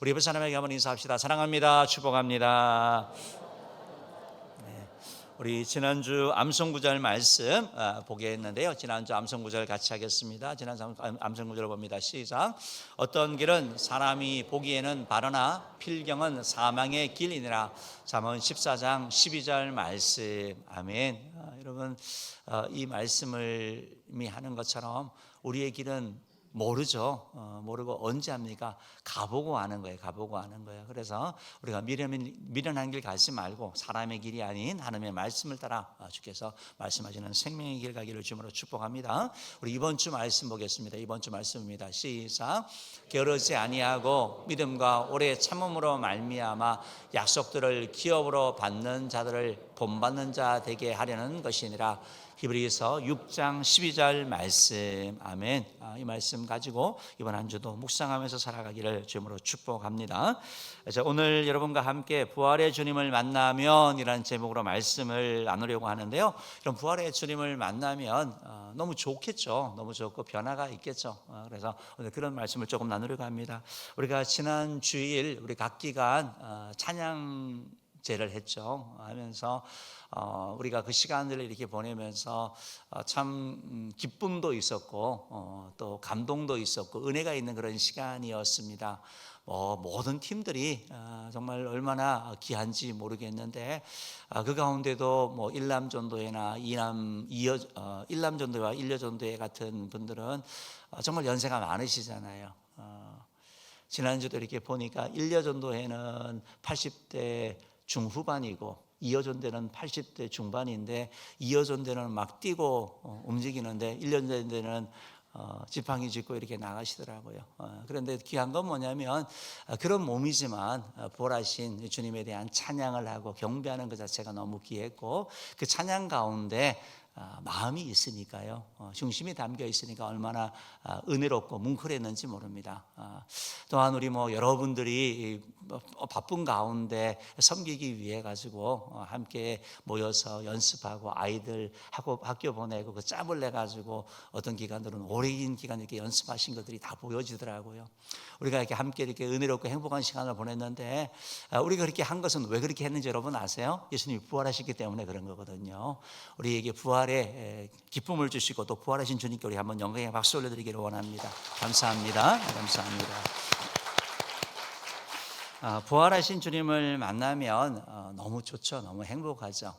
우리 옆에 사람에게 한번 인사합시다. 사랑합니다. 축복합니다. 우리 지난주 암송구절 말씀 보게 했는데요. 지난주 암송구절 같이 하겠습니다. 지난주 암송구절 봅니다. 시작. 어떤 길은 사람이 보기에는 바르나 필경은 사망의 길이니라. 잠언 14장 12절 말씀. 아멘. 여러분, 이 말씀을 이미 하는 것처럼 우리의 길은 모르죠. 모르고 언제 합니까? 가보고 아는 거예요. 가보고 아는 거예요. 그래서 우리가 미련한 길 가지 말고 사람의 길이 아닌 하나님의 말씀을 따라 주께서 말씀하시는 생명의 길 가기를 주님으로 축복합니다. 우리 이번 주 말씀 보겠습니다. 이번 주 말씀입니다. 시작. 게으르지 아니하고 믿음과 오래 참음으로 말미암아 약속들을 기업으로 받는 자들을 본받는 자 되게 하려는 것이니라. 히브리서 6장 12절 말씀. 아멘. 이 말씀 가지고 이번 한 주도 묵상하면서 살아가기를 주님으로 축복합니다. 오늘 여러분과 함께 부활의 주님을 만나면 이라는 제목으로 말씀을 나누려고 하는데요. 이런 부활의 주님을 만나면 너무 좋겠죠. 너무 좋고 변화가 있겠죠. 그래서 오늘 그런 말씀을 조금 나누려고 합니다. 우리가 지난 주일 우리 각 기간 찬양제를 했죠. 하면서 우리가 그 시간들을 이렇게 보내면서 참 기쁨도 있었고 또 감동도 있었고 은혜가 있는 그런 시간이었습니다. 모든 팀들이 정말 얼마나 귀한지 모르겠는데 그 가운데도 일남전도회나 일남전도회와 일여전도회 같은 분들은 정말 연세가 많으시잖아요. 지난주도 이렇게 보니까 일여전도회는 80대 중후반이고 이어전대는 80대 중반인데 이어전대는 막 뛰고 움직이는데 1년전대는 지팡이 짚고 이렇게 나가시더라고요. 그런데 귀한 건 뭐냐면 그런 몸이지만 부활하신 주님에 대한 찬양을 하고 경배하는 것 자체가 너무 귀했고 그 찬양 가운데 마음이 있으니까요. 중심이 담겨 있으니까 얼마나 은혜롭고 뭉클했는지 모릅니다. 또한 우리 여러분들이 바쁜 가운데 섬기기 위해 가지고 함께 모여서 연습하고 아이들 학교 보내고 그 짬을 내 가지고 어떤 기간들은 오랜 기간 이렇게 연습하신 것들이 다 보여지더라고요. 우리가 이렇게 함께 이렇게 은혜롭고 행복한 시간을 보냈는데 우리가 그렇게 한 것은 왜 그렇게 했는지 여러분 아세요? 예수님이 부활하셨기 때문에 그런 거거든요. 우리에게 부활의 기쁨을 주시고 또 부활하신 주님께 우리 한번 영광의 박수 올려드리기를 원합니다. 감사합니다. 감사합니다. 부활하신 주님을 만나면 너무 좋죠. 너무 행복하죠.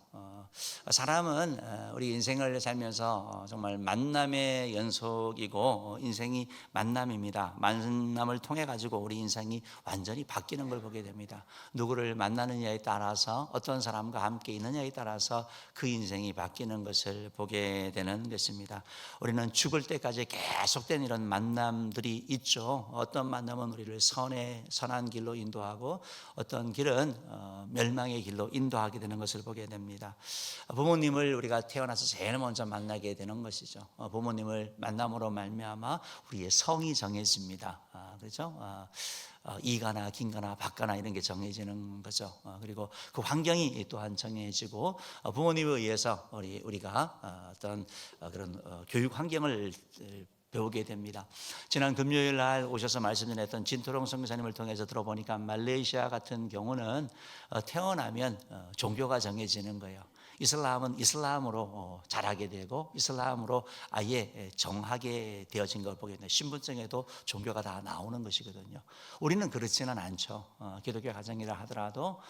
사람은 우리 인생을 살면서 정말 만남의 연속이고 인생이 만남입니다. 만남을 통해 가지고 우리 인생이 완전히 바뀌는 걸 보게 됩니다. 누구를 만나느냐에 따라서 어떤 사람과 함께 있느냐에 따라서 그 인생이 바뀌는 것을 보게 되는 것입니다. 우리는 죽을 때까지 계속된 이런 만남들이 있죠. 어떤 만남은 우리를 선한 길로 인도하고 어떤 길은 멸망의 길로 인도하게 되는 것을 보게 됩니다. 부모님을 우리가 태어나서 제일 먼저 만나게 되는 것이죠. 부모님을 만남으로 말미암아 우리의 성이 정해집니다. 그렇죠? 이가나 긴가나 박가나 이런 게 정해지는 거죠. 그리고 그 환경이 또한 정해지고 부모님에 의해서 우리가 어떤 그런 교육 환경을 배우게 됩니다. 지난 금요일 날 오셔서 말씀 전했던 진토롱 선교사님을 통해서 들어보니까 말레이시아 같은 경우는 태어나면 종교가 정해지는 거예요. 이슬람은 이슬람으로 자라게 되고 이슬람으로 아예 정하게 되어진 걸 보게 되는데 신분증에도 종교가 다 나오는 것이거든요. 우리는 그렇지는 않죠. 기독교 가정이라 하더라도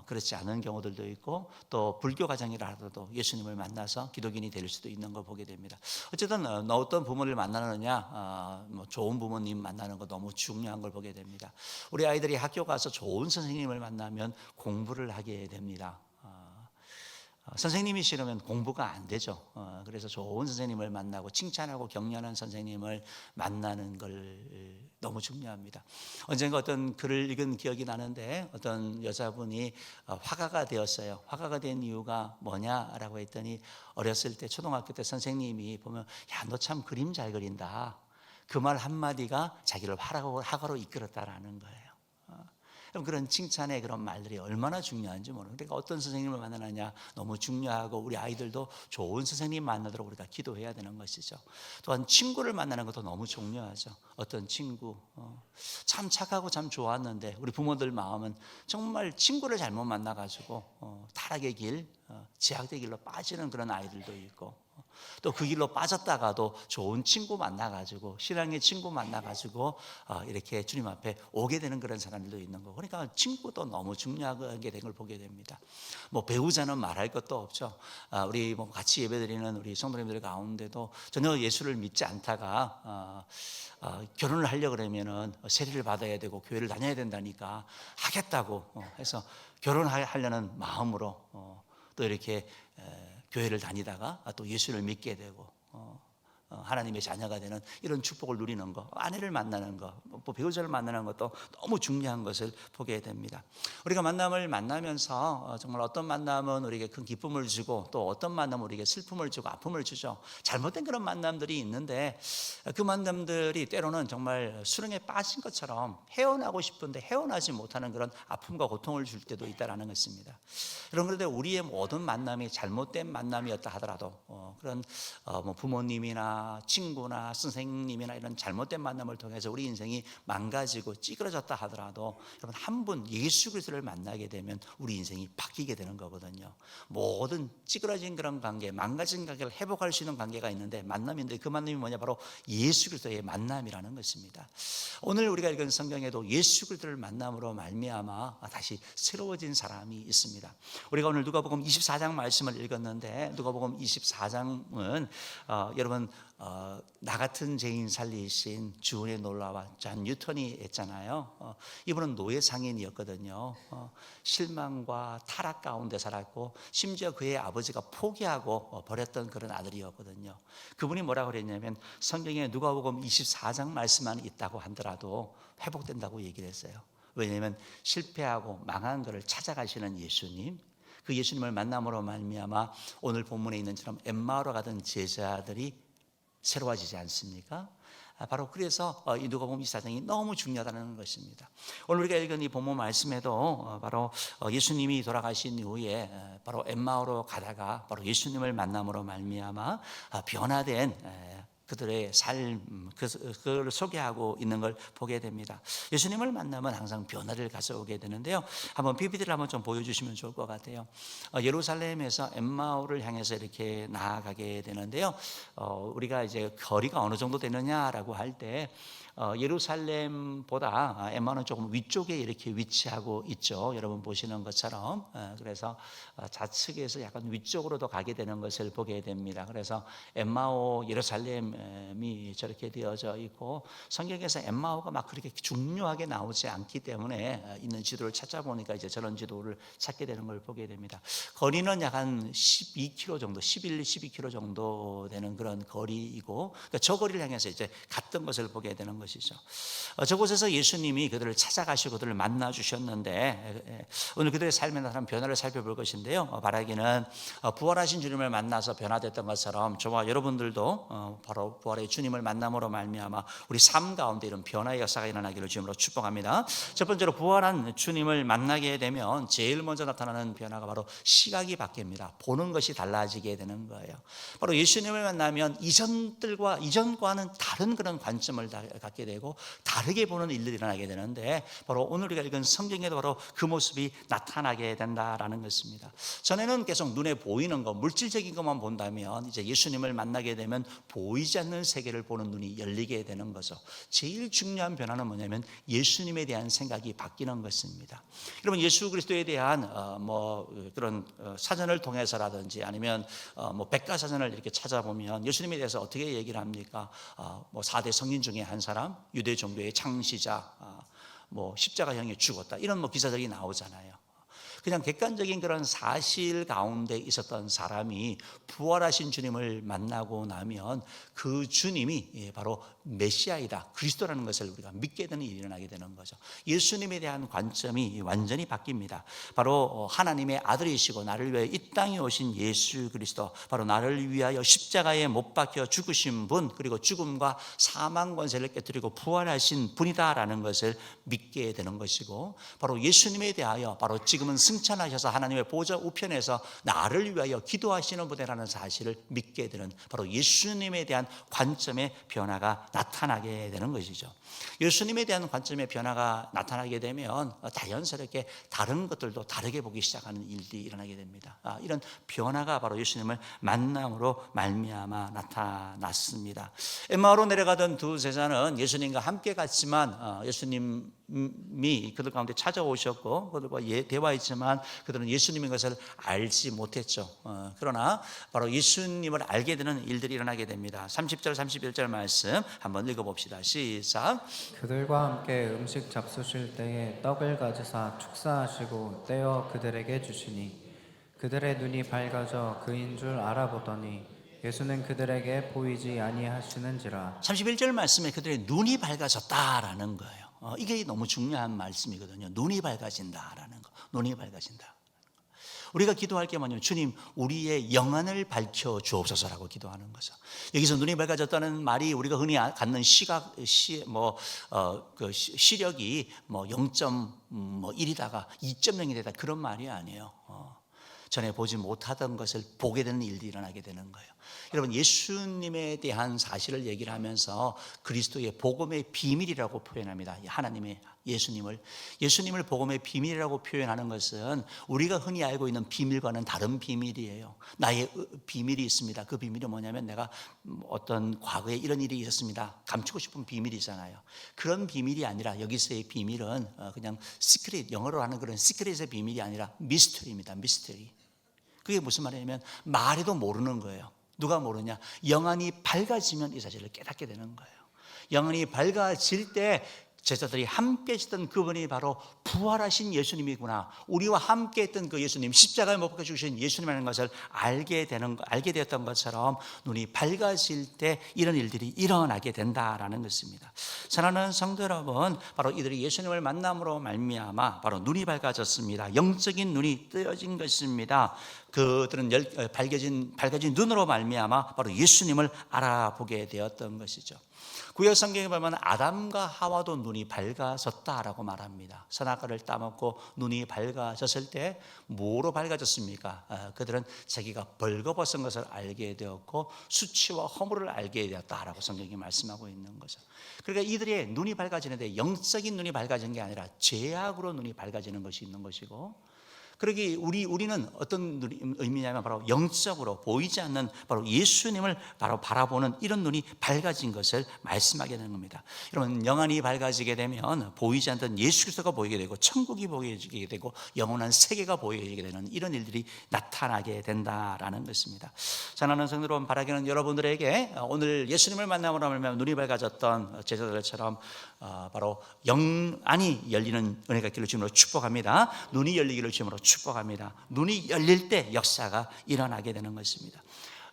그렇지 않은 경우들도 있고 또 불교 가정이라 하더라도 예수님을 만나서 기독인이 될 수도 있는 걸 보게 됩니다. 어쨌든 어떤 부모를 만나느냐, 좋은 부모님 만나는 거 너무 중요한 걸 보게 됩니다. 우리 아이들이 학교 가서 좋은 선생님을 만나면 공부를 하게 됩니다. 선생님이 싫으면 공부가 안 되죠. 그래서 좋은 선생님을 만나고 칭찬하고 격려하는 선생님을 만나는 걸 너무 중요합니다. 언젠가 어떤 글을 읽은 기억이 나는데 어떤 여자분이 화가가 되었어요. 화가가 된 이유가 뭐냐라고 했더니 어렸을 때 초등학교 때 선생님이 보면 야, 너 참 그림 잘 그린다. 그 말 한마디가 자기를 화가로 이끌었다라는 거예요. 그런 칭찬의 그런 말들이 얼마나 중요한지 모르는. 그러니까 어떤 선생님을 만나느냐 너무 중요하고, 우리 아이들도 좋은 선생님 만나도록 우리가 기도해야 되는 것이죠. 또한 친구를 만나는 것도 너무 중요하죠. 어떤 친구 참 착하고 참 좋았는데 우리 부모들 마음은 정말 친구를 잘못 만나가지고 타락의 길, 제약의 길로 빠지는 그런 아이들도 있고, 또 그 길로 빠졌다가도 좋은 친구 만나가지고, 신앙의 친구 만나가지고 이렇게 주님 앞에 오게 되는 그런 사람들도 있는 거고. 그러니까 친구도 너무 중요하게 된 걸 보게 됩니다. 뭐 배우자는 말할 것도 없죠. 우리 뭐 같이 예배드리는 우리 성도님들 가운데도 전혀 예수를 믿지 않다가 결혼을 하려고 그러면은 세례를 받아야 되고 교회를 다녀야 된다니까 하겠다고 해서 결혼하려는 마음으로 또 이렇게 교회를 다니다가 또 예수를 믿게 되고 하나님의 자녀가 되는 이런 축복을 누리는 것, 아내를 만나는 것, 뭐 배우자를 만나는 것도 너무 중요한 것을 보게 됩니다. 우리가 만남을 만나면서 정말 어떤 만남은 우리에게 큰 기쁨을 주고, 또 어떤 만남은 우리에게 슬픔을 주고 아픔을 주죠. 잘못된 그런 만남들이 있는데, 그 만남들이 때로는 정말 수렁에 빠진 것처럼 헤어나고 싶은데 헤어나지 못하는 그런 아픔과 고통을 줄 때도 있다는 것입니다. 그런데 우리의 모든 만남이 잘못된 만남이었다 하더라도 그런 뭐 부모님이나 친구나 선생님이나 이런 잘못된 만남을 통해서 우리 인생이 망가지고 찌그러졌다 하더라도, 여러분 한 분 예수 그리스도를 만나게 되면 우리 인생이 바뀌게 되는 거거든요. 모든 찌그러진 그런 관계, 망가진 관계를 회복할 수 있는 관계가 있는데 만남인데, 그 만남이 뭐냐? 바로 예수 그리스도의 만남이라는 것입니다. 오늘 우리가 읽은 성경에도 예수 그리스도를 만남으로 말미암아 다시 새로워진 사람이 있습니다. 우리가 오늘 누가복음 24장 말씀을 읽었는데, 누가복음 24장은 여러분 나 같은 죄인 살리신 주은의 놀라와 존 뉴턴이 했잖아요. 이분은 노예 상인이었거든요. 실망과 타락 가운데 살았고, 심지어 그의 아버지가 포기하고 버렸던 그런 아들이었거든요. 그분이 뭐라고 그랬냐면, 성경에 누가복음 24장 말씀만 있다고 하더라도 회복된다고 얘기를 했어요. 왜냐하면 실패하고 망한 것을 찾아가시는 예수님, 그 예수님을 만남으로 말미암아 오늘 본문에 있는처럼 엠마오로 가던 제자들이 새로워지지 않습니까? 바로 그래서 이 누가복음 24장이 너무 중요하다는 것입니다. 오늘 우리가 읽은 이 본문 말씀에도 바로 예수님이 돌아가신 이후에 바로 엠마오로 가다가 바로 예수님을 만남으로 말미암아 변화된 그들의 삶, 그걸 소개하고 있는 걸 보게 됩니다. 예수님을 만나면 항상 변화를 가져오게 되는데요. 한번 PPT를 한번 좀 보여주시면 좋을 것 같아요. 예루살렘에서 엠마오를 향해서 이렇게 나아가게 되는데요. 우리가 이제 거리가 어느 정도 되느냐라고 할 때, 예루살렘보다 엠마오는 조금 위쪽에 이렇게 위치하고 있죠. 여러분 보시는 것처럼. 그래서 좌측에서 약간 위쪽으로 더 가게 되는 것을 보게 됩니다. 그래서 엠마오 예루살렘이 저렇게 되어져 있고, 성경에서 엠마오가 막 그렇게 중요하게 나오지 않기 때문에 있는 지도를 찾아보니까 이제 저런 지도를 찾게 되는 걸 보게 됩니다. 거리는 약 한 12km 정도, 11, 12km 정도 되는 그런 거리이고, 그러니까 저 거리를 향해서 이제 갔던 것을 보게 되는 것이죠. 저곳에서 예수님이 그들을 찾아가시고 그들을 만나 주셨는데, 오늘 그들의 삶에 나타난 변화를 살펴볼 것인데요. 바라기는 부활하신 주님을 만나서 변화됐던 것처럼 저와 여러분들도 바로 부활의 주님을 만남으로 말미암아 우리 삶 가운데 이런 변화의 역사가 일어나기를 주님으로 축복합니다. 첫 번째로 부활한 주님을 만나게 되면 제일 먼저 나타나는 변화가 바로 시각이 바뀝니다. 보는 것이 달라지게 되는 거예요. 바로 예수님을 만나면 이전과는 다른 그런 관점을 갖게 되고 다르게 보는 일들이 일어나게 되는데, 바로 오늘 우리가 읽은 성경에도 바로 그 모습이 나타나게 된다라는 것입니다. 전에는 계속 눈에 보이는 것, 물질적인 것만 본다면, 이제 예수님을 만나게 되면 보이지 않는 세계를 보는 눈이 열리게 되는 거죠. 제일 중요한 변화는 뭐냐면 예수님에 대한 생각이 바뀌는 것입니다. 여러분, 예수 그리스도에 대한 그런 사전을 통해서라든지 아니면 뭐 백과사전을 이렇게 찾아보면 예수님에 대해서 어떻게 얘기를 합니까? 4대 성인 중에 한 사람, 유대 종교의 창시자, 십자가형에 죽었다, 이런 기사들이 나오잖아요. 그냥 객관적인 그런 사실 가운데 있었던 사람이 부활하신 주님을 만나고 나면 그 주님이 바로 메시아이다, 그리스도라는 것을 우리가 믿게 되는 일이 일어나게 되는 거죠. 예수님에 대한 관점이 완전히 바뀝니다. 바로 하나님의 아들이시고 나를 위해 이 땅에 오신 예수 그리스도, 바로 나를 위하여 십자가에 못 박혀 죽으신 분, 그리고 죽음과 사망 권세를 깨뜨리고 부활하신 분이다라는 것을 믿게 되는 것이고, 바로 예수님에 대하여 바로 지금은 승천하셔서 하나님의 보좌 우편에서 나를 위하여 기도하시는 분이라는 사실을 믿게 되는, 바로 예수님에 대한 관점의 변화가 나타나게 되는 것이죠. 예수님에 대한 관점의 변화가 나타나게 되면 자연스럽게 다른 것들도 다르게 보기 시작하는 일들이 일어나게 됩니다. 이런 변화가 바로 예수님을 만남으로 말미암아 나타났습니다. 엠마오로 내려가던 두 제자는 예수님과 함께 갔지만 예수님이 그들 가운데 찾아오셨고 그들과 대화했지만 그들은 예수님인 것을 알지 못했죠. 그러나 바로 예수님을 알게 되는 일들이 일어나게 됩니다. 30절 31절 말씀 한번 읽어봅시다. 시작. 그들과 함께 음식 잡수실 때에 떡을 가져사 축사하시고 떼어 그들에게 주시니 그들의 눈이 밝아져 그인 줄 알아보더니 예수는 그들에게 보이지 아니하시는지라. 31절 말씀에 그들의 눈이 밝아졌다라는 거예요. 이게 너무 중요한 말씀이거든요. 눈이 밝아진다라는 거. 눈이 밝아진다. 우리가 기도할 게 뭐냐면 주님 우리의 영안을 밝혀 주옵소서라고 기도하는 거죠. 여기서 눈이 밝아졌다는 말이 우리가 흔히 갖는 시력이 0.1이다가 2.0이 되다 그런 말이 아니에요. 전에 보지 못하던 것을 보게 되는 일들이 일어나게 되는 거예요. 여러분 예수님에 대한 사실을 얘기를 하면서 그리스도의 복음의 비밀이라고 표현합니다. 하나님의 예수님을 복음의 비밀이라고 표현하는 것은 우리가 흔히 알고 있는 비밀과는 다른 비밀이에요. 나의 비밀이 있습니다. 그 비밀이 뭐냐면 내가 어떤 과거에 이런 일이 있었습니다. 감추고 싶은 비밀이잖아요. 그런 비밀이 아니라 여기서의 비밀은 그냥 시크릿, 영어로 하는 그런 시크릿의 비밀이 아니라 미스터리입니다. 미스터리. 그게 무슨 말이냐면 말해도 모르는 거예요. 누가 모르냐? 영안이 밝아지면 이 사실을 깨닫게 되는 거예요. 영안이 밝아질 때 제자들이 함께 있었던 그분이 바로 부활하신 예수님이구나. 우리와 함께 했던 그 예수님, 십자가에 못 박혀 죽으신 예수님이라는 것을 알게 되었던 것처럼 눈이 밝아질 때 이런 일들이 일어나게 된다라는 것입니다. 사랑하는 성도 여러분, 바로 이들이 예수님을 만남으로 말미암아 바로 눈이 밝아졌습니다. 영적인 눈이 뜨여진 것입니다. 그들은 밝아진 눈으로 말미암아 바로 예수님을 알아보게 되었던 것이죠. 구약 성경에 보면 아담과 하와도 눈이 밝아졌다라고 말합니다. 선악과를 따먹고 눈이 밝아졌을 때 뭐로 밝아졌습니까? 그들은 자기가 벌거벗은 것을 알게 되었고 수치와 허물을 알게 되었다라고 성경이 말씀하고 있는 거죠. 그러니까 이들의 눈이 밝아지는데 영적인 눈이 밝아진 게 아니라 죄악으로 눈이 밝아지는 것이 있는 것이고, 그러기 우리는 어떤 의미냐면 바로 영적으로 보이지 않는 바로 예수님을 바로 바라보는 이런 눈이 밝아진 것을 말씀하게 되는 겁니다. 여러분 영안이 밝아지게 되면 보이지 않던 예수 그리스도가 보이게 되고 천국이 보이게 되고 영원한 세계가 보이게 되는 이런 일들이 나타나게 된다라는 것입니다. 사랑하는 성도 여러분, 바라기는 여러분들에게 오늘 예수님을 만남으로 하면 눈이 밝아졌던 제자들처럼 바로 영안이 열리는 은혜가 있기를 주님으로 축복합니다. 눈이 열리기를 주님으로 축복합니다. 눈이 열릴 때 역사가 일어나게 되는 것입니다.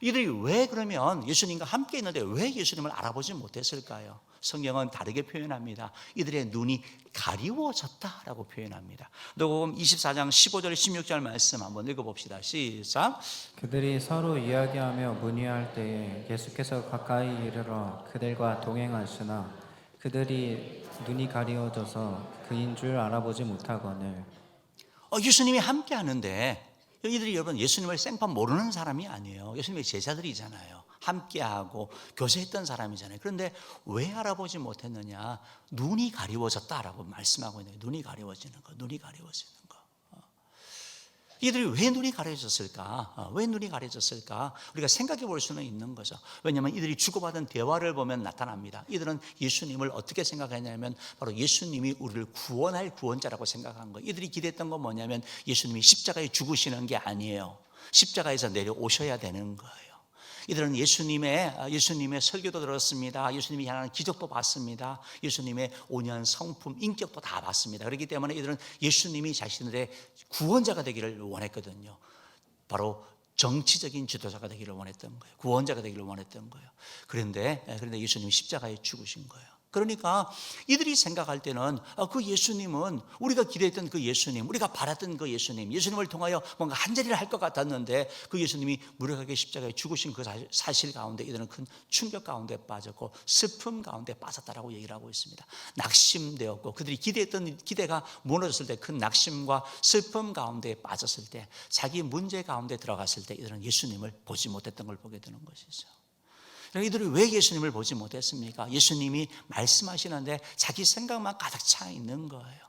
이들이 왜 그러면 예수님과 함께 있는데 왜 예수님을 알아보지 못했을까요? 성경은 다르게 표현합니다. 이들의 눈이 가리워졌다라고 표현합니다. 누가복음 24장 15절 16절 말씀 한번 읽어봅시다. 시작. 그들이 서로 이야기하며 문의할 때에 예수께서 가까이 이르러 그들과 동행하시나 그들이 눈이 가리워져서 그인 줄 알아보지 못하거늘. 예수님이 함께 하는데 이들이 여러분 예수님을 생판 모르는 사람이 아니에요. 예수님의 제자들이잖아요. 함께하고 교제했던 사람이잖아요. 그런데 왜 알아보지 못했느냐? 눈이 가리워졌다라고 말씀하고 있는 거예요. 눈이 가리워지는 거, 눈이 가리워지는 거. 이들이 왜 눈이 가려졌을까? 왜 눈이 가려졌을까? 우리가 생각해 볼 수는 있는 거죠. 왜냐하면 이들이 주고받은 대화를 보면 나타납니다. 이들은 예수님을 어떻게 생각했냐면 바로 예수님이 우리를 구원할 구원자라고 생각한 거예요. 이들이 기대했던 건 뭐냐면 예수님이 십자가에 죽으시는 게 아니에요. 십자가에서 내려오셔야 되는 거예요. 이들은 예수님의 설교도 들었습니다. 예수님이 하는 기적도 봤습니다. 예수님의 온유한 성품, 인격도 다 봤습니다. 그렇기 때문에 이들은 예수님이 자신들의 구원자가 되기를 원했거든요. 바로 정치적인 지도자가 되기를 원했던 거예요. 구원자가 되기를 원했던 거예요. 그런데 예수님이 십자가에 죽으신 거예요. 그러니까 이들이 생각할 때는 그 예수님은 우리가 기대했던 그 예수님, 우리가 바랐던 그 예수님을 통하여 뭔가 한 자리를 할 것 같았는데 그 예수님이 무력하게 십자가에 죽으신 그 사실 가운데 이들은 큰 충격 가운데 빠졌고 슬픔 가운데 빠졌다라고 얘기를 하고 있습니다. 낙심되었고 그들이 기대했던 기대가 무너졌을 때 큰 낙심과 슬픔 가운데 빠졌을 때 자기 문제 가운데 들어갔을 때 이들은 예수님을 보지 못했던 걸 보게 되는 것이죠. 이들이 왜 예수님을 보지 못했습니까? 예수님이 말씀하시는데 자기 생각만 가득 차 있는 거예요.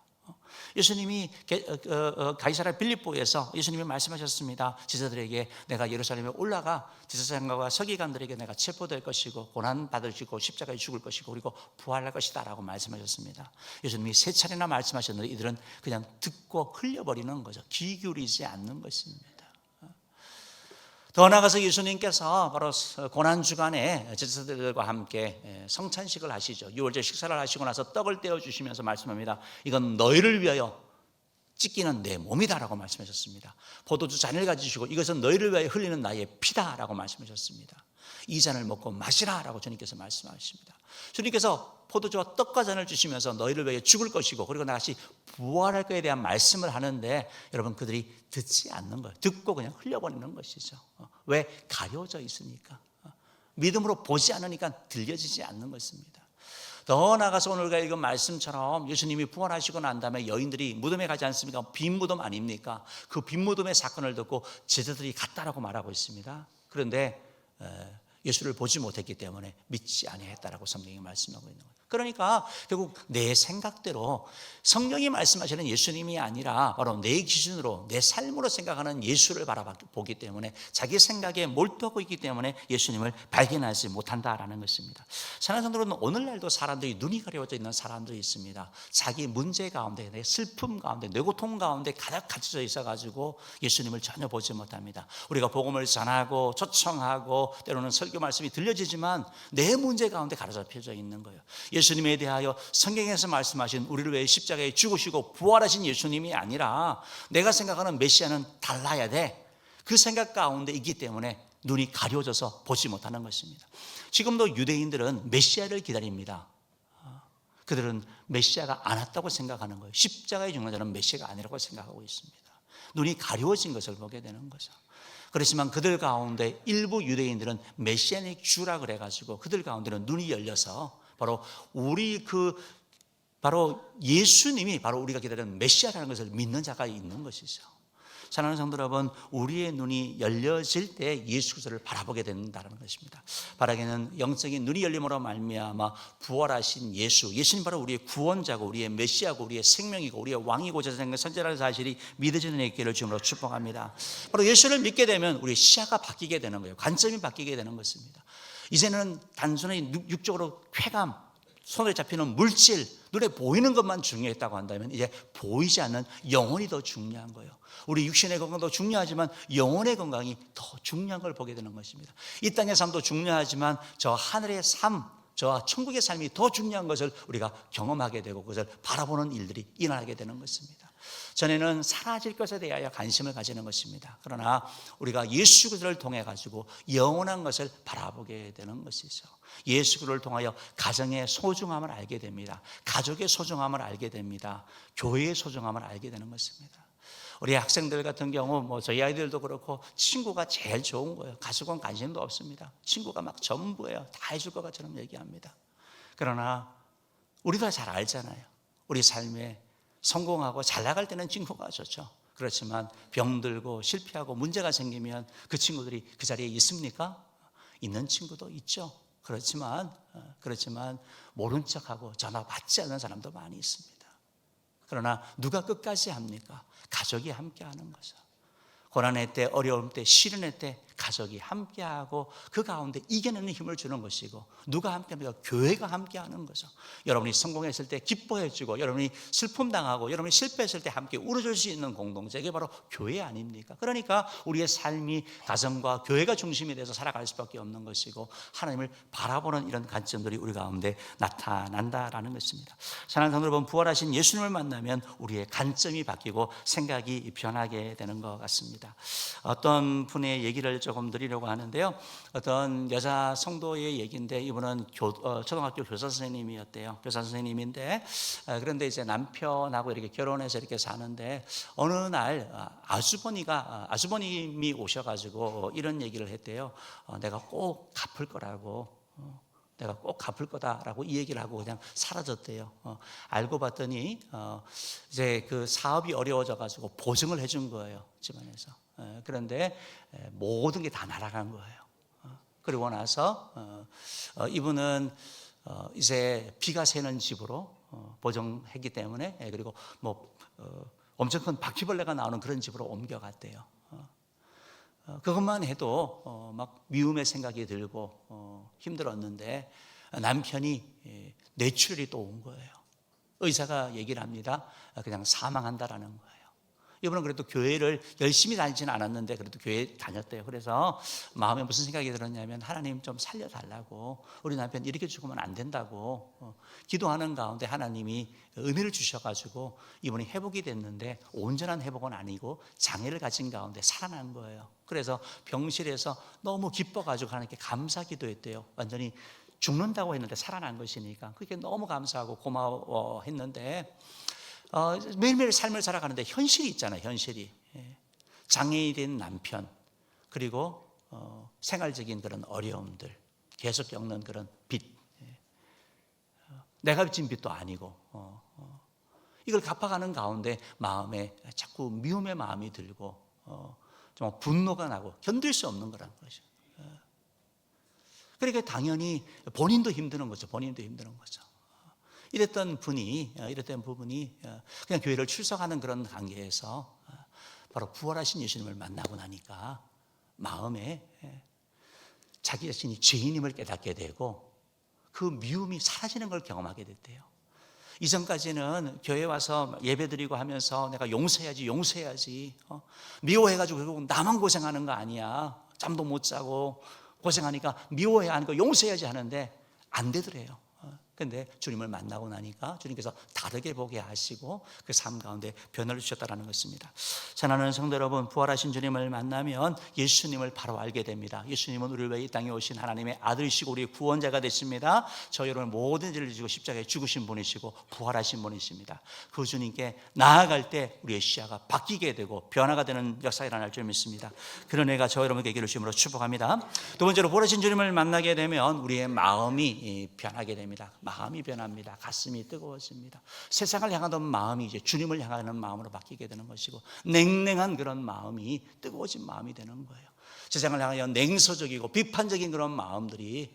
예수님이 가이사랴 빌립보에서 예수님이 말씀하셨습니다. 지사들에게 내가 예루살렘에 올라가 제사장과 서기관들에게 내가 체포될 것이고 고난 받으시고 십자가에 죽을 것이고 그리고 부활할 것이다 라고 말씀하셨습니다. 예수님이 3차례나 말씀하셨는데 이들은 그냥 듣고 흘려버리는 거죠. 귀 기울이지 않는 것입니다. 더 나아가서 예수님께서 바로 고난주간에 제사장들과 함께 성찬식을 하시죠. 유월절 식사를 하시고 나서 떡을 떼어주시면서 말씀합니다. 이건 너희를 위하여 찢기는 내 몸이다 라고 말씀하셨습니다. 포도주 잔을 가지시고 이것은 너희를 위하여 흘리는 나의 피다 라고 말씀하셨습니다. 이 잔을 먹고 마시라 라고 주님께서 말씀하십니다. 주님께서 포도주와 떡과 잔을 주시면서 너희를 위해 죽을 것이고 그리고 다시 부활할 것에 대한 말씀을 하는데 여러분 그들이 듣지 않는 거예요. 듣고 그냥 흘려버리는 것이죠. 왜? 가려져 있으니까. 믿음으로 보지 않으니까 들려지지 않는 것입니다. 더 나아가서 오늘 우리가 읽은 말씀처럼 예수님이 부활하시고 난 다음에 여인들이 무덤에 가지 않습니까? 빈 무덤 아닙니까? 그 빈 무덤의 사건을 듣고 제자들이 갔다라고 말하고 있습니다. 그런데 예수를 보지 못했기 때문에 믿지 아니했다라고 성경이 말씀하고 있는 거예요. 그러니까 결국 내 생각대로 성경이 말씀하시는 예수님이 아니라 바로 내 기준으로 내 삶으로 생각하는 예수를 바라보기 때문에 자기 생각에 몰두하고 있기 때문에 예수님을 발견하지 못한다라는 것입니다. 사랑하는 성도는 오늘날도 사람들이 눈이 가려져 있는 사람들이 있습니다. 자기 문제 가운데 내 슬픔 가운데 내 고통 가운데 가득 갇혀져 있어가지고 예수님을 전혀 보지 못합니다. 우리가 복음을 전하고 초청하고 때로는 설교 말씀이 들려지지만 내 문제 가운데 가로잡혀져 있는 거예요. 예수님에 대하여 성경에서 말씀하신 우리를 위해 십자가에 죽으시고 부활하신 예수님이 아니라 내가 생각하는 메시아는 달라야 돼. 그 생각 가운데 있기 때문에 눈이 가려져서 보지 못하는 것입니다. 지금도 유대인들은 메시아를 기다립니다. 그들은 메시아가 안 왔다고 생각하는 거예요. 십자가에 죽는 자는 메시아가 아니라고 생각하고 있습니다. 눈이 가려워진 것을 보게 되는 거죠. 그렇지만 그들 가운데 일부 유대인들은 메시아닉 주라 그래가지고 그들 가운데는 눈이 열려서 바로 예수님이 바로 우리가 기다리는 메시아라는 것을 믿는 자가 있는 것이죠. 사랑하는 성도 여러분, 우리의 눈이 열려질 때 예수 그리스도를 바라보게 된다는 것입니다. 바라기는 영적인 눈이 열림으로 말미암아 부활하신 예수님 바로 우리의 구원자고 우리의 메시아고 우리의 생명이고 우리의 왕이고자 생각하는 선지자라는 사실이 믿어지는 있기를 주님으로 축복합니다. 바로 예수를 믿게 되면 우리의 시야가 바뀌게 되는 거예요. 관점이 바뀌게 되는 것입니다. 이제는 단순히 육적으로 쾌감, 손에 잡히는 물질, 눈에 보이는 것만 중요했다고 한다면 이제 보이지 않는 영혼이 더 중요한 거예요. 우리 육신의 건강도 중요하지만 영혼의 건강이 더 중요한 걸 보게 되는 것입니다. 이 땅의 삶도 중요하지만 저 하늘의 삶, 저 천국의 삶이 더 중요한 것을 우리가 경험하게 되고 그것을 바라보는 일들이 일어나게 되는 것입니다. 전에는 사라질 것에 대하여 관심을 가지는 것입니다. 그러나 우리가 예수 그리스도를 통해 가지고 영원한 것을 바라보게 되는 것이죠. 예수 그리스도를 통하여 가정의 소중함을 알게 됩니다. 가족의 소중함을 알게 됩니다. 교회의 소중함을 알게 되는 것입니다. 우리 학생들 같은 경우 저희 아이들도 그렇고 친구가 제일 좋은 거예요. 가족은 관심도 없습니다. 친구가 막 전부예요. 다 해줄 것 같처럼 얘기합니다. 그러나 우리가 잘 알잖아요. 우리 삶에 성공하고 잘 나갈 때는 친구가 좋죠. 그렇지만 병들고 실패하고 문제가 생기면 그 친구들이 그 자리에 있습니까? 있는 친구도 있죠. 그렇지만 모른 척하고 전화 받지 않는 사람도 많이 있습니다. 그러나 누가 끝까지 합니까? 가족이 함께 하는 거죠. 고난의 때, 어려움 때, 시련의 때 가족이 함께하고 그 가운데 이겨내는 힘을 주는 것이고, 누가 함께합니까? 교회가 함께하는 거죠. 여러분이 성공했을 때 기뻐해주고, 여러분이 슬픔 당하고, 여러분이 실패했을 때 함께 울어줄 수 있는 공동체, 이게 바로 교회 아닙니까? 그러니까 우리의 삶이 가정과 교회가 중심이 돼서 살아갈 수밖에 없는 것이고, 하나님을 바라보는 이런 관점들이 우리 가운데 나타난다라는 것입니다. 사랑하는 성도 여러분, 부활하신 예수님을 만나면 우리의 관점이 바뀌고 생각이 변하게 되는 것 같습니다. 어떤 분의 얘기를 조금 드리려고 하는데요. 어떤 여자 성도의 얘기인데, 이분은 초등학교 교사 선생님이었대요. 교사 선생님인데, 그런데 이제 남편하고 이렇게 결혼해서 이렇게 사는데, 어느 날 아주버님이 오셔가지고 이런 얘기를 했대요. 내가 꼭 갚을 거라고. 내가 꼭 갚을 거다라고 이 얘기를 하고 그냥 사라졌대요. 알고 봤더니 이제 그 사업이 어려워져 가지고 보증을 해준 거예요, 집안에서. 그런데 모든 게 다 날아간 거예요. 그리고 나서 이분은 이제 비가 새는 집으로 보증했기 때문에, 그리고 뭐 엄청 큰 바퀴벌레가 나오는 그런 집으로 옮겨갔대요. 그것만 해도 막 미움의 생각이 들고 힘들었는데, 남편이 뇌출혈이 또 온 거예요. 의사가 얘기를 합니다. 그냥 사망한다라는 거예요. 이분은 그래도 교회를 열심히 다니지는 않았는데 그래도 교회 다녔대요. 그래서 마음에 무슨 생각이 들었냐면, 하나님 좀 살려달라고, 우리 남편 이렇게 죽으면 안 된다고 기도하는 가운데 하나님이 은혜를 주셔가지고 이분이 회복이 됐는데, 온전한 회복은 아니고 장애를 가진 가운데 살아난 거예요. 그래서 병실에서 너무 기뻐가지고 하나님께 감사 기도했대요. 완전히 죽는다고 했는데 살아난 것이니까 그게 너무 감사하고 고마워했는데, 매일매일 삶을 살아가는데 현실이 있잖아요. 현실이 장애인이 된 남편, 그리고 생활적인 그런 어려움들, 계속 겪는 그런 빚, 내가 빚진 빚도 아니고 이걸 갚아가는 가운데 마음에 자꾸 미움의 마음이 들고 정말 분노가 나고 견딜 수 없는 거란 거죠. 그러니까 당연히 본인도 힘드는 거죠. 본인도 힘드는 거죠. 이랬던 부분이 그냥 교회를 출석하는 그런 관계에서 바로 부활하신 예수님을 만나고 나니까 마음에 자기 자신이 죄인임을 깨닫게 되고, 그 미움이 사라지는 걸 경험하게 됐대요. 이전까지는 교회 와서 예배드리고 하면서 내가 용서해야지 미워해가지고 결국 나만 고생하는 거 아니야, 잠도 못 자고 고생하니까 미워해야 하는 거 용서해야지 하는데 안 되더래요. 그런데 주님을 만나고 나니까 주님께서 다르게 보게 하시고 그 삶 가운데 변화를 주셨다는 것입니다. 사랑하는 성도 여러분, 부활하신 주님을 만나면 예수님을 바로 알게 됩니다. 예수님은 우리를 위해 이 땅에 오신 하나님의 아들이시고 우리의 구원자가 되십니다. 저희 여러분 모든 죄를 지고 십자가에 죽으신 분이시고 부활하신 분이십니다. 그 주님께 나아갈 때 우리의 시야가 바뀌게 되고 변화가 되는 역사가 일어날 줄 믿습니다. 그런 애가 저희 여러분에게 이기를 주심으로 축복합니다. 두 번째로, 부활하신 주님을 만나게 되면 우리의 마음이 변하게 됩니다. 마음이 변합니다. 가슴이 뜨거워집니다. 세상을 향하던 마음이 이제 주님을 향하는 마음으로 바뀌게 되는 것이고, 냉랭한 그런 마음이 뜨거워진 마음이 되는 거예요. 세상을 향하여 냉소적이고 비판적인 그런 마음들이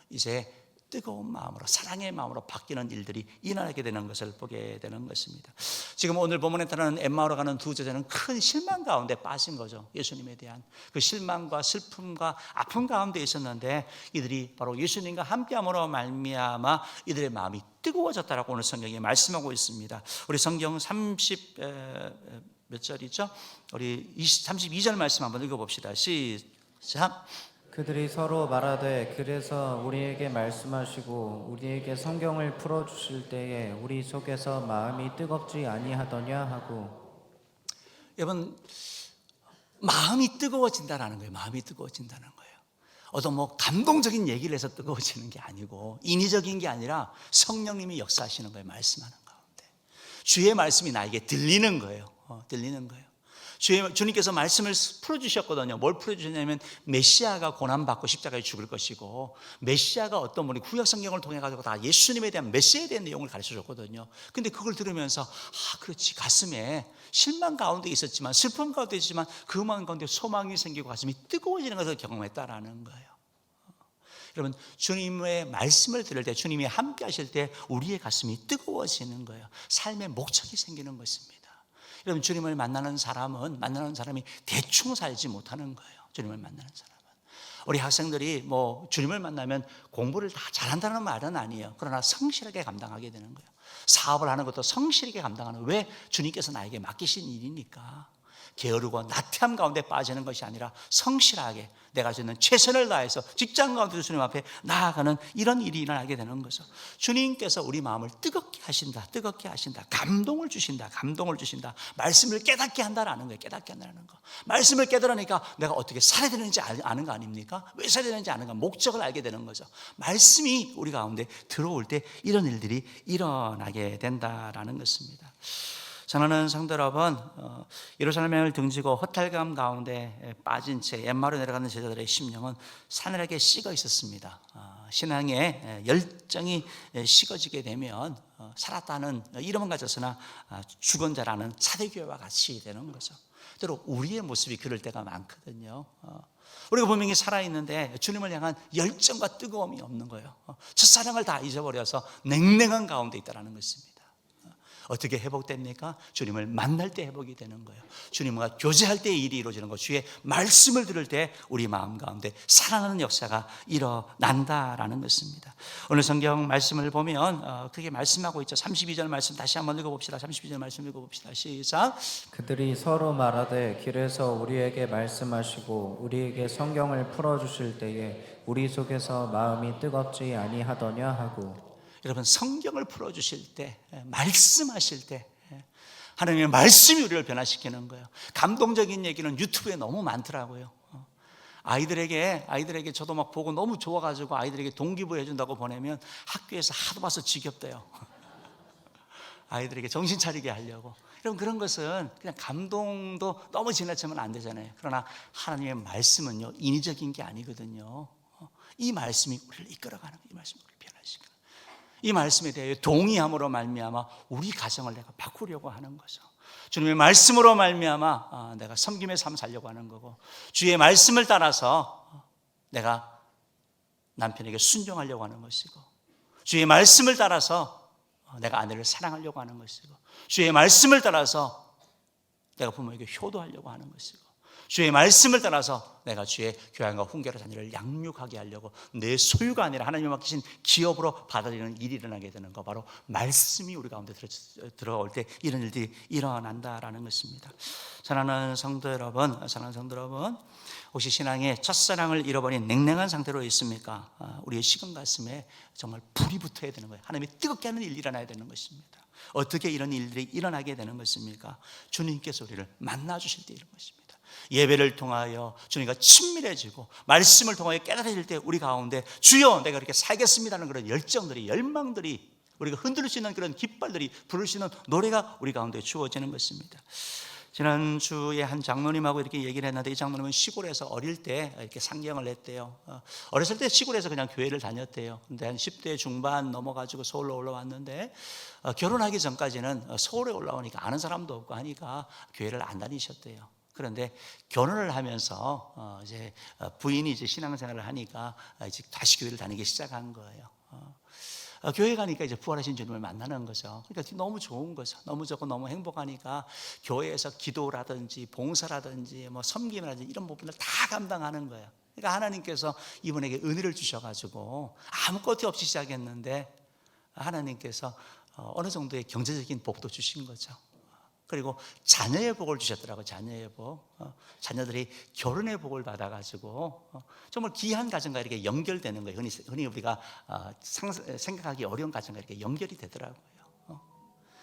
이제 뜨거운 마음으로, 사랑의 마음으로 바뀌는 일들이 일어나게 되는 것을 보게 되는 것입니다. 지금 오늘 본문에 따르는 엠마오로 가는 두 제자는 큰 실망 가운데 빠진 거죠. 예수님에 대한 그 실망과 슬픔과 아픔 가운데 있었는데, 이들이 바로 예수님과 함께함으로 말미암아 이들의 마음이 뜨거워졌다라고 오늘 성경이 말씀하고 있습니다. 우리 성경 30몇 절이죠? 우리 32절 말씀 한번 읽어봅시다. 시작. 그들이 서로 말하되, 그래서 우리에게 말씀하시고 우리에게 성경을 풀어주실 때에 우리 속에서 마음이 뜨겁지 아니하더냐 하고. 여러분, 마음이 뜨거워진다는 거예요. 마음이 뜨거워진다는 거예요. 어떤 뭐 감동적인 얘기를 해서 뜨거워지는 게 아니고, 인위적인 게 아니라 성령님이 역사하시는 거예요. 말씀하는 가운데 주의 말씀이 나에게 들리는 거예요. 들리는 거예요. 주님께서 말씀을 풀어주셨거든요. 뭘 풀어주셨냐면, 메시아가 고난받고 십자가에 죽을 것이고, 메시아가 어떤 분이 구약 성경을 통해 가지고 다 예수님에 대한 메시아에 대한 내용을 가르쳐줬거든요. 근데 그걸 들으면서 그렇지, 가슴에 실망 가운데 있었지만, 슬픔 가운데 있었지만 그 마음 가운데 소망이 생기고 가슴이 뜨거워지는 것을 경험했다라는 거예요. 여러분, 주님의 말씀을 들을 때, 주님이 함께 하실 때 우리의 가슴이 뜨거워지는 거예요. 삶의 목적이 생기는 것입니다. 여러분, 주님을 만나는 사람이 대충 살지 못하는 거예요. 주님을 만나는 사람은. 우리 학생들이 뭐 주님을 만나면 공부를 다 잘한다는 말은 아니에요. 그러나 성실하게 감당하게 되는 거예요. 사업을 하는 것도 성실하게 감당하는 거예요. 왜? 주님께서 나에게 맡기신 일이니까. 게으르고 나태함 가운데 빠지는 것이 아니라 성실하게 내가 주는 최선을 다해서 직장 가운데도 주님 앞에 나아가는 이런 일이 일어나게 되는 거죠. 주님께서 우리 마음을 뜨겁게 하신다, 뜨겁게 하신다, 감동을 주신다, 감동을 주신다. 말씀을 깨닫게 한다라는 거예요. 깨닫게 한다는 거. 말씀을 깨달으니까 내가 어떻게 살아야 되는지 아는 거 아닙니까? 왜 살아야 되는지 아는 거, 목적을 알게 되는 거죠. 말씀이 우리 가운데 들어올 때 이런 일들이 일어나게 된다라는 것입니다. 사랑하는 성도 여러분, 예루살렘을 등지고 허탈감 가운데 빠진 채 옛마을로 내려가는 제자들의 심령은 사늘하게 식어 있었습니다. 신앙의 열정이 식어지게 되면 살았다는 이름은 가졌으나 죽은 자라는 사대교회와 같이 되는 거죠. 때로 우리의 모습이 그럴 때가 많거든요. 우리가 분명히 살아있는데 주님을 향한 열정과 뜨거움이 없는 거예요. 첫사랑을 다 잊어버려서 냉랭한 가운데 있다는 것입니다. 어떻게 회복됩니까? 주님을 만날 때 회복이 되는 거예요. 주님과 교제할 때 일이 이루어지는 것, 주의 말씀을 들을 때 우리 마음 가운데 사랑하는 역사가 일어난다라는 것입니다. 오늘 성경 말씀을 보면 그게 말씀하고 있죠. 32절 말씀 다시 한번 읽어봅시다. 32절 말씀 읽어봅시다. 시작. 그들이 서로 말하되 길에서 우리에게 말씀하시고 우리에게 성경을 풀어주실 때에 우리 속에서 마음이 뜨겁지 아니하더냐 하고. 여러분, 성경을 풀어주실 때, 말씀하실 때 하나님의 말씀이 우리를 변화시키는 거예요. 감동적인 얘기는 유튜브에 너무 많더라고요. 아이들에게 저도 막 보고 너무 좋아가지고 아이들에게 동기부여 해준다고 보내면 학교에서 하도 봐서 지겹대요. 아이들에게 정신 차리게 하려고. 여러분, 그런 것은 그냥 감동도 너무 지나치면 안 되잖아요. 그러나 하나님의 말씀은요, 인위적인 게 아니거든요. 이 말씀이 우리를 이끌어가는 거예요. 이 말씀이 우리를 변화시키는 거예요. 이 말씀에 대해 동의함으로 말미암아 우리 가정을 내가 바꾸려고 하는 거죠. 주님의 말씀으로 말미암아 내가 섬김의 삶 살려고 하는 거고, 주의 말씀을 따라서 내가 남편에게 순종하려고 하는 것이고, 주의 말씀을 따라서 내가 아내를 사랑하려고 하는 것이고, 주의 말씀을 따라서 내가 부모에게 효도하려고 하는 것이고, 주의 말씀을 따라서 내가 주의 교양과 훈계로 자녀를 양육하게 하려고 내 소유가 아니라 하나님이 맡기신 기업으로 받아들이는 일이 일어나게 되는 거, 바로 말씀이 우리 가운데 들어올 때 이런 일들이 일어난다라는 것입니다. 사랑하는 성도 여러분, 혹시 신앙의 첫사랑을 잃어버린 냉랭한 상태로 있습니까? 우리의 식은 가슴에 정말 불이 붙어야 되는 거예요. 하나님이 뜨겁게 하는 일이 일어나야 되는 것입니다. 어떻게 이런 일들이 일어나게 되는 것입니까? 주님께서 우리를 만나주실 때 이런 것입니다. 예배를 통하여 주님과 친밀해지고 말씀을 통하여 깨달아질 때 우리 가운데 주여 내가 이렇게 살겠습니다는 그런 열정들이, 열망들이, 우리가 흔들 수 있는 그런 깃발들이, 부를 수 있는 노래가 우리 가운데 주어지는 것입니다. 지난주에 한 장로님하고 이렇게 얘기를 했는데, 이 장로님은 시골에서 어릴 때 이렇게 상경을 했대요. 어렸을 때 시골에서 그냥 교회를 다녔대요. 근데 한 10대 중반 넘어가지고 서울로 올라왔는데, 결혼하기 전까지는 서울에 올라오니까 아는 사람도 없고 하니까 교회를 안 다니셨대요. 그런데 결혼을 하면서 이제 부인이 이제 신앙생활을 하니까 이제 다시 교회를 다니기 시작한 거예요. 교회 가니까 이제 부활하신 주님을 만나는 거죠. 그러니까 너무 좋은 거죠. 너무 좋고 너무 행복하니까 교회에서 기도라든지 봉사라든지 뭐 섬김이라든지 이런 부분을 다 감당하는 거예요. 그러니까 하나님께서 이분에게 은혜를 주셔가지고 아무것도 없이 시작했는데 하나님께서 어느 정도의 경제적인 복도 주신 거죠. 그리고 자녀의 복을 주셨더라고요. 자녀의 복. 자녀들이 결혼의 복을 받아가지고 정말 귀한 가정과 이렇게 연결되는 거예요. 흔히 우리가 생각하기 어려운 가정과 이렇게 연결이 되더라고요.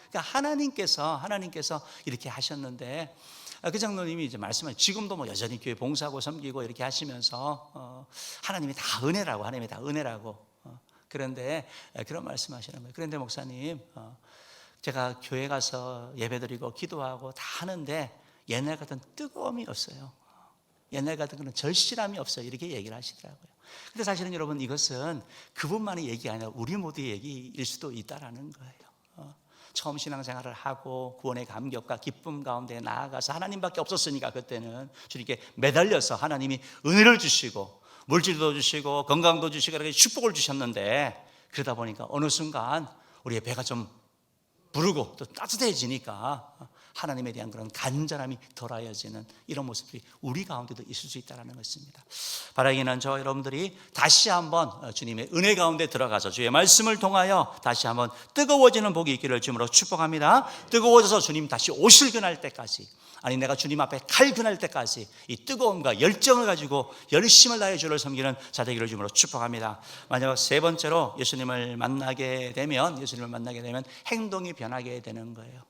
그러니까 하나님께서 이렇게 하셨는데, 그 장로님이 이제 말씀하신, 지금도 뭐 여전히 교회 봉사하고 섬기고 이렇게 하시면서 하나님이 다 은혜라고. 그런데 그런 말씀하시는 거예요. 그런데 목사님, 제가 교회 가서 예배드리고 기도하고 다 하는데 옛날 같은 뜨거움이 없어요. 옛날 같은 그런 절실함이 없어요. 이렇게 얘기를 하시더라고요. 근데 사실은 여러분, 이것은 그분만의 얘기가 아니라 우리 모두의 얘기일 수도 있다라는 거예요. 처음 신앙생활을 하고 구원의 감격과 기쁨 가운데 나아가서 하나님밖에 없었으니까 그때는 주님께 매달려서 하나님이 은혜를 주시고 물질도 주시고 건강도 주시고 이렇게 축복을 주셨는데, 그러다 보니까 어느 순간 우리의 배가 좀 부르고 또 따뜻해지니까 하나님에 대한 그런 간절함이 덜하여지는 이런 모습이 우리 가운데도 있을 수 있다는 것입니다. 바라기는 저 여러분들이 다시 한번 주님의 은혜 가운데 들어가서 주의 말씀을 통하여 다시 한번 뜨거워지는 복이 있기를 주님으로 축복합니다. 뜨거워져서 주님 다시 오실 그날 때까지, 아니 내가 주님 앞에 갈 그날 때까지 이 뜨거움과 열정을 가지고 열심을 다해 주를 섬기는 자 되기를 주님으로 축복합니다. 마지막 세 번째로 예수님을 만나게 되면 행동이 변하게 되는 거예요.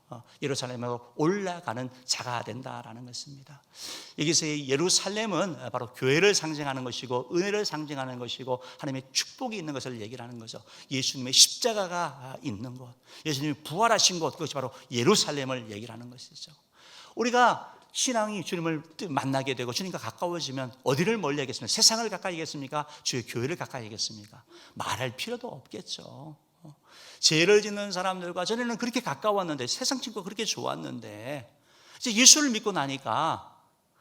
예루살렘으로 올라가는 자가 된다라는 것입니다. 여기서의 예루살렘은 바로 교회를 상징하는 것이고 은혜를 상징하는 것이고 하나님의 축복이 있는 것을 얘기를 하는 거죠. 예수님의 십자가가 있는 곳, 예수님이 부활하신 곳, 그것이 바로 예루살렘을 얘기를 하는 것이죠. 우리가 신앙이 주님을 만나게 되고 주님과 가까워지면 어디를 멀리 하겠습니까? 세상을 가까이 하겠습니까? 주의 교회를 가까이 하겠습니까? 말할 필요도 없겠죠. 죄를 짓는 사람들과 전에는 그렇게 가까웠는데, 세상 친구가 그렇게 좋았는데 이제 예수를 믿고 나니까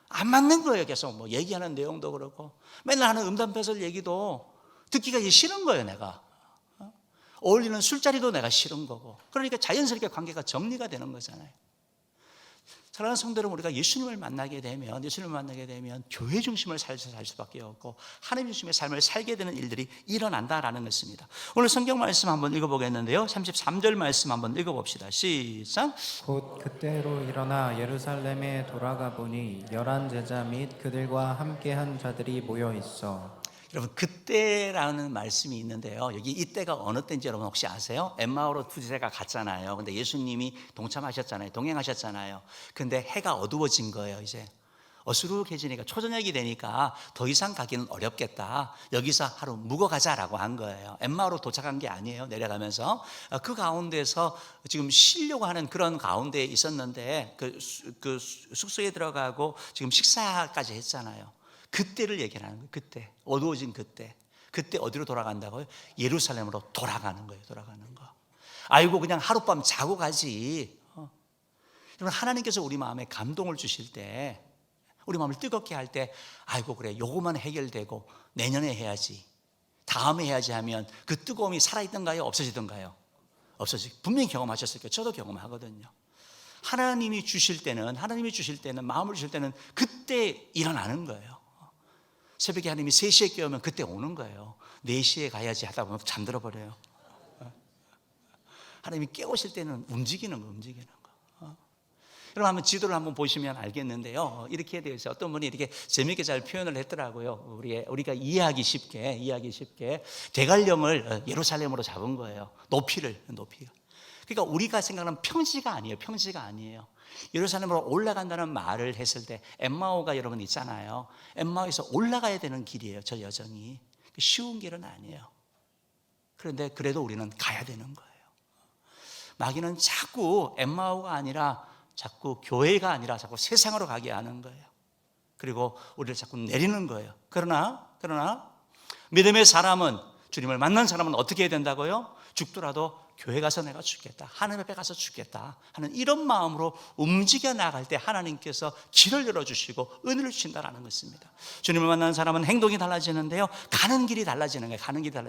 안 맞는 거예요. 계속 뭐 얘기하는 내용도 그렇고 맨날 하는 음담패설 얘기도 듣기가 싫은 거예요. 내가 어울리는 술자리도 내가 싫은 거고, 그러니까 자연스럽게 관계가 정리가 되는 거잖아요. 사랑하는 성도 여러분, 우리가 예수님을 만나게 되면 교회 중심을 살 수밖에 없고 하나님 중심의 삶을 살게 되는 일들이 일어난다라는 것입니다. 오늘 성경 말씀 한번 읽어보겠는데요, 33절 말씀 한번 읽어봅시다. 시작. 곧 그때로 일어나 예루살렘에 돌아가 보니 11 제자 및 그들과 함께한 자들이 모여 있어. 여러분, 그때라는 말씀이 있는데요, 여기 이때가 어느 때인지 여러분 혹시 아세요? 엠마오로 두 제자가 갔잖아요. 근데 예수님이 동참하셨잖아요. 동행하셨잖아요. 근데 해가 어두워진 거예요. 이제 어수룩해지니까, 초저녁이 되니까 더 이상 가기는 어렵겠다, 여기서 하루 묵어 가자라고 한 거예요. 엠마오로 도착한 게 아니에요. 내려가면서 그 가운데서 지금 쉬려고 하는 그런 가운데에 있었는데 그 숙소에 들어가고 지금 식사까지 했잖아요. 그때를 얘기하는 거예요. 그때 어두워진 그때 어디로 돌아간다고요? 예루살렘으로 돌아가는 거예요. 돌아가는 거. 아이고 그냥 하룻밤 자고 가지. 여러분, 하나님께서 우리 마음에 감동을 주실 때, 우리 마음을 뜨겁게 할 때, 아이고 그래 요거만 해결되고 내년에 해야지, 다음에 해야지 하면 그 뜨거움이 살아있던가요? 없어지던가요? 분명히 경험하셨을 거예요. 저도 경험하거든요. 하나님이 주실 때는 마음을 주실 때는 그때 일어나는 거예요. 새벽에 하나님이 3시에 깨우면 그때 오는 거예요. 4시에 가야지 하다 보면 잠들어 버려요. 하나님이 깨우실 때는 움직이는 거. 여러분, 한번 지도를 한번 보시면 알겠는데요, 이렇게 되어 있어요. 어떤 분이 이렇게 재미있게 잘 표현을 했더라고요. 우리가 이해하기 쉽게 대관령을 예루살렘으로 잡은 거예요. 높이가. 그러니까 우리가 생각하는 평지가 아니에요. 예루살렘으로 올라간다는 말을 했을 때 엠마오가 여러분 있잖아요. 엠마오에서 올라가야 되는 길이에요. 저 여정이 쉬운 길은 아니에요. 그런데 그래도 우리는 가야 되는 거예요. 마귀는 자꾸 엠마오가 아니라 자꾸 교회가 아니라 자꾸 세상으로 가게 하는 거예요. 그리고 우리를 자꾸 내리는 거예요. 그러나 믿음의 사람은, 주님을 만난 사람은 어떻게 해야 된다고요? 죽더라도 교회 가서 내가 죽겠다, 하나님 앞에 가서 죽겠다 하는 이런 마음으로 움직여 나갈 때 하나님께서 길을 열어주시고 은혜를 주신다는 것입니다. 주님을 만나는 사람은 행동이 달라지는데요, 가는 길이 달라지는 거예요.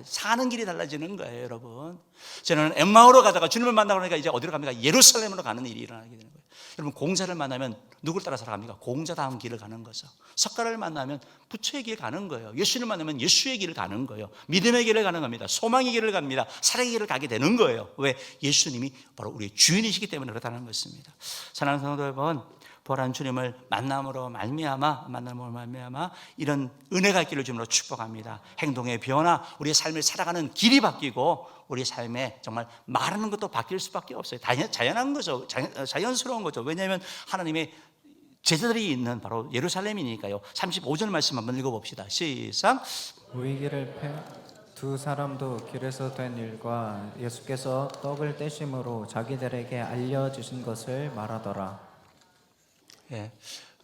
사는 길이 달라지는 거예요. 여러분, 저는 엠마오로 가다가 주님을 만나고 나니까 이제 어디로 갑니까? 예루살렘으로 가는 일이 일어나게 되는 거예요. 여러분, 공자를 만나면 누굴 따라 살아갑니까? 공자다운 길을 가는 거죠. 석가를 만나면 부처의 길 가는 거예요. 예수를 만나면 예수의 길을 가는 거예요. 믿음의 길을 가는 겁니다. 소망의 길을 갑니다. 사랑의 길을 가게 되는 거예요. 왜? 예수님이 바로 우리의 주인이시기 때문에 그렇다는 것입니다. 사랑하는 성도 여러분, 부활한 주님을 만남으로 말미암아 이런 은혜가 있기를 주님으로 축복합니다. 행동의 변화, 우리의 삶을 살아가는 길이 바뀌고 우리의 삶에 정말 말하는 것도 바뀔 수밖에 없어요. 자연한 거죠. 자연스러운 거죠. 왜냐하면 하나님의 제자들이 있는 바로 예루살렘이니까요. 35절 말씀 한번 읽어봅시다. 시작. 보이기를 두 사람도 길에서 된 일과 예수께서 떡을 떼심으로 자기들에게 알려주신 것을 말하더라. 예,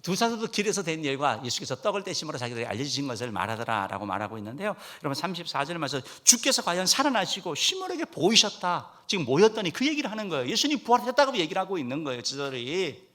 두 사도도 길에서 된 일과 예수께서 떡을 떼심으로 자기들에게 알려주신 것을 말하더라라고 말하고 있는데요. 여러분, 34절에 말해서 주께서 과연 살아나시고 시몬에게 보이셨다, 지금 모였더니 그 얘기를 하는 거예요. 예수님 부활하셨다고 얘기를 하고 있는 거예요. 지절이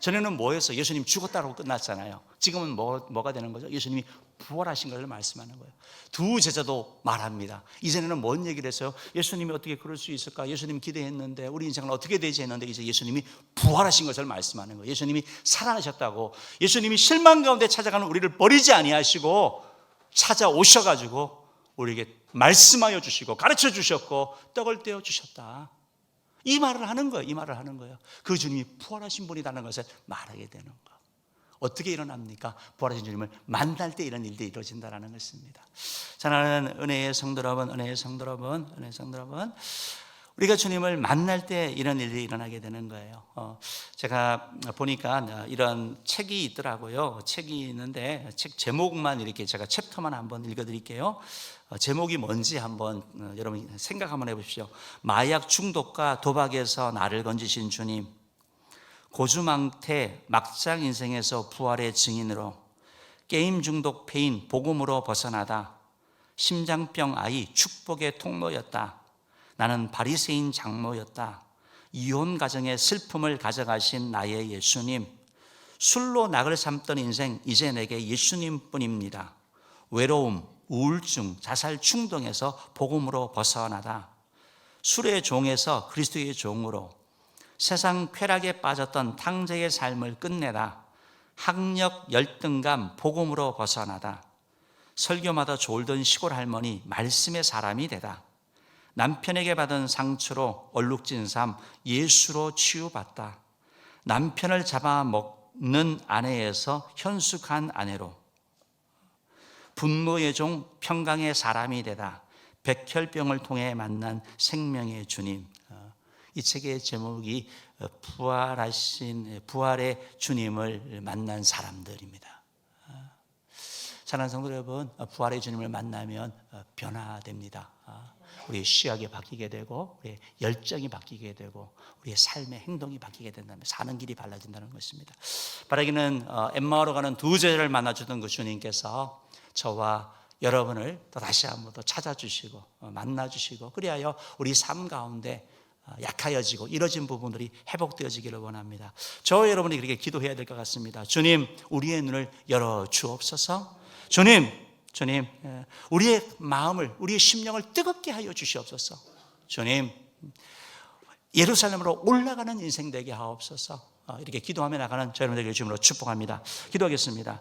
전에는 뭐였어? 예수님 죽었다고 끝났잖아요. 지금은 뭐가 되는 거죠? 예수님이 부활하신 것을 말씀하는 거예요. 두 제자도 말합니다. 이전에는 뭔 얘기를 했어요? 예수님이 어떻게 그럴 수 있을까? 예수님 기대했는데 우리 인생은 어떻게 되지 했는데 이제 예수님이 부활하신 것을 말씀하는 거예요. 예수님이 살아나셨다고. 예수님이 실망 가운데 찾아가는 우리를 버리지 아니하시고 찾아오셔가지고 우리에게 말씀하여 주시고 가르쳐 주셨고 떡을 떼어 주셨다. 이 말을 하는 거예요. 이 말을 하는 거예요. 그 주님이 부활하신 분이라는 것을 말하게 되는 거. 어떻게 일어납니까? 부활하신 주님을 만날 때 이런 일들이 이루어진다는 것입니다. 사랑하는 은혜의 성도 여러분, 은혜의 성도 여러분, 은혜의 성도 여러분, 우리가 주님을 만날 때 이런 일이 일어나게 되는 거예요. 제가 보니까 이런 책이 있더라고요. 책이 있는데 책 제목만 이렇게 제가 챕터만 한번 읽어드릴게요. 제목이 뭔지 한번 여러분 생각 한번 해보십시오. 마약 중독과 도박에서 나를 건지신 주님, 고주망태 막장 인생에서 부활의 증인으로, 게임 중독 페인 복음으로 벗어나다, 심장병 아이 축복의 통로였다, 나는 바리새인 장모였다, 이혼 가정의 슬픔을 가져가신 나의 예수님, 술로 낙을 삼던 인생 이제 내게 예수님뿐입니다. 외로움, 우울증, 자살 충동에서 복음으로 벗어나다, 술의 종에서 그리스도의 종으로, 세상 쾌락에 빠졌던 탕자의 삶을 끝내다, 학력 열등감 복음으로 벗어나다, 설교마다 졸던 시골 할머니 말씀의 사람이 되다, 남편에게 받은 상처로 얼룩진 삶 예수로 치유받다, 남편을 잡아먹는 아내에서 현숙한 아내로, 분노의 종 평강의 사람이 되다, 백혈병을 통해 만난 생명의 주님. 이 책의 제목이 부활의 주님을 만난 사람들입니다. 사랑하는 성도 여러분, 부활의 주님을 만나면 변화됩니다. 우리의 시각이 바뀌게 되고 우리의 열정이 바뀌게 되고 우리의 삶의 행동이 바뀌게 된다면 사는 길이 달라진다는 것입니다. 바라기는 엠마오로 가는 두 제자를 만나주던 그 주님께서 저와 여러분을 또 다시 한번 더 찾아주시고 만나주시고, 그리하여 우리 삶 가운데 약하여지고 이뤄진 부분들이 회복되어지기를 원합니다. 저와 여러분이 그렇게 기도해야 될 것 같습니다. 주님, 우리의 눈을 열어 주옵소서. 주님, 우리의 마음을, 우리의 심령을 뜨겁게 하여 주시옵소서. 주님, 예루살렘으로 올라가는 인생 되게 하옵소서. 이렇게 기도하며 나가는 저 여러분들에게 주님으로 축복합니다. 기도하겠습니다.